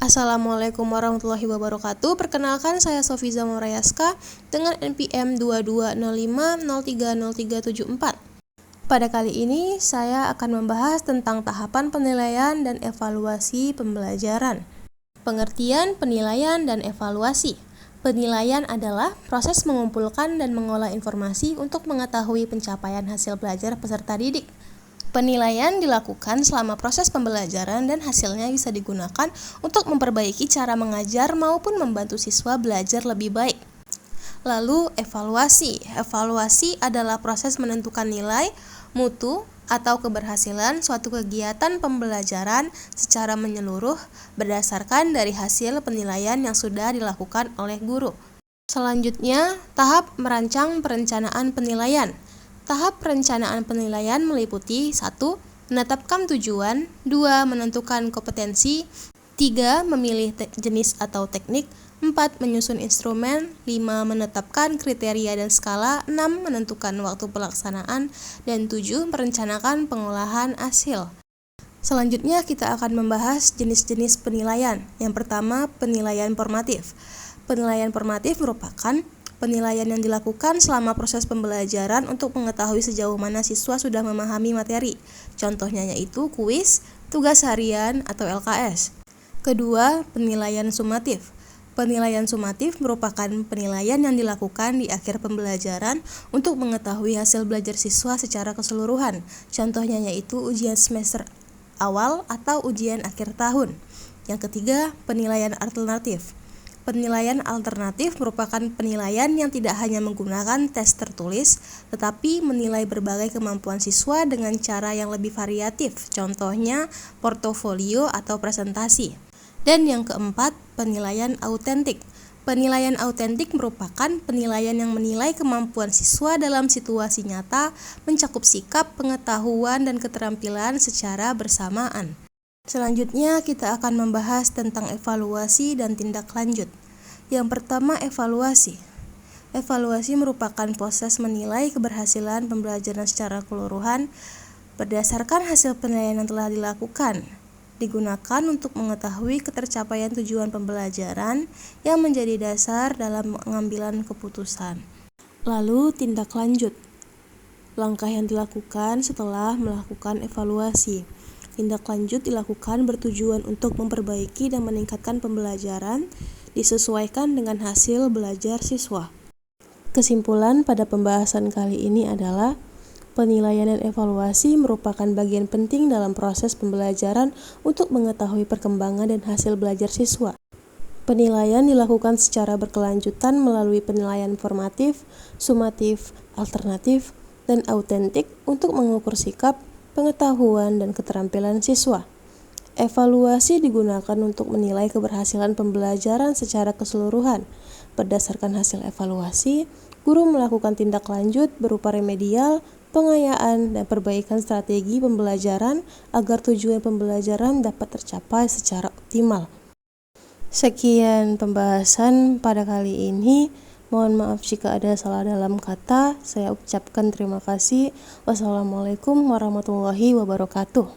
Assalamualaikum warahmatullahi wabarakatuh. Perkenalkan, saya Sofiza Morayaska dengan NPM 2205030374. Pada kali ini saya akan membahas tentang tahapan penilaian dan evaluasi pembelajaran. Pengertian penilaian dan evaluasi. Penilaian adalah proses mengumpulkan dan mengolah informasi untuk mengetahui pencapaian hasil belajar peserta didik. Penilaian dilakukan selama proses pembelajaran dan hasilnya bisa digunakan untuk memperbaiki cara mengajar maupun membantu siswa belajar lebih baik. Lalu evaluasi. Evaluasi adalah proses menentukan nilai, mutu, atau keberhasilan suatu kegiatan pembelajaran secara menyeluruh berdasarkan dari hasil penilaian yang sudah dilakukan oleh guru. Selanjutnya, tahap merancang perencanaan penilaian. Tahap perencanaan penilaian meliputi 1. Menetapkan tujuan, 2. Menentukan kompetensi, 3. Memilih jenis atau teknik, 4. Menyusun instrumen, 5. Menetapkan kriteria dan skala, 6. Menentukan waktu pelaksanaan, dan 7. Merencanakan pengolahan hasil. Selanjutnya kita akan membahas jenis-jenis penilaian. Yang pertama, penilaian formatif. Penilaian formatif merupakan penilaian yang dilakukan selama proses pembelajaran untuk mengetahui sejauh mana siswa sudah memahami materi. Contohnya yaitu kuis, tugas harian, atau LKS. Kedua, penilaian sumatif. Penilaian sumatif merupakan penilaian yang dilakukan di akhir pembelajaran untuk mengetahui hasil belajar siswa secara keseluruhan. Contohnya yaitu ujian semester awal atau ujian akhir tahun. Yang ketiga, penilaian alternatif. Penilaian alternatif merupakan penilaian yang tidak hanya menggunakan tes tertulis, tetapi menilai berbagai kemampuan siswa dengan cara yang lebih variatif, contohnya portofolio atau presentasi. Dan yang keempat, penilaian autentik. Penilaian autentik merupakan penilaian yang menilai kemampuan siswa dalam situasi nyata, mencakup sikap, pengetahuan, dan keterampilan secara bersamaan. Selanjutnya kita akan membahas tentang evaluasi dan tindak lanjut. Yang pertama, evaluasi. Evaluasi merupakan proses menilai keberhasilan pembelajaran secara keseluruhan berdasarkan hasil penilaian yang telah dilakukan. Digunakan untuk mengetahui ketercapaian tujuan pembelajaran yang menjadi dasar dalam pengambilan keputusan. Lalu tindak lanjut. Langkah yang dilakukan setelah melakukan evaluasi. Tindak lanjut dilakukan bertujuan untuk memperbaiki dan meningkatkan pembelajaran disesuaikan dengan hasil belajar siswa. Kesimpulan pada pembahasan kali ini adalah penilaian dan evaluasi merupakan bagian penting dalam proses pembelajaran untuk mengetahui perkembangan dan hasil belajar siswa. Penilaian dilakukan secara berkelanjutan melalui penilaian formatif, sumatif, alternatif, dan autentik untuk mengukur sikap, pengetahuan, dan keterampilan siswa. Evaluasi digunakan untuk menilai keberhasilan pembelajaran secara keseluruhan. Berdasarkan hasil evaluasi, guru melakukan tindak lanjut berupa remedial, pengayaan, dan perbaikan strategi pembelajaran agar tujuan pembelajaran dapat tercapai secara optimal. Sekian pembahasan pada kali ini. Mohon maaf jika ada salah dalam kata. Saya ucapkan terima kasih. Wassalamualaikum warahmatullahi wabarakatuh.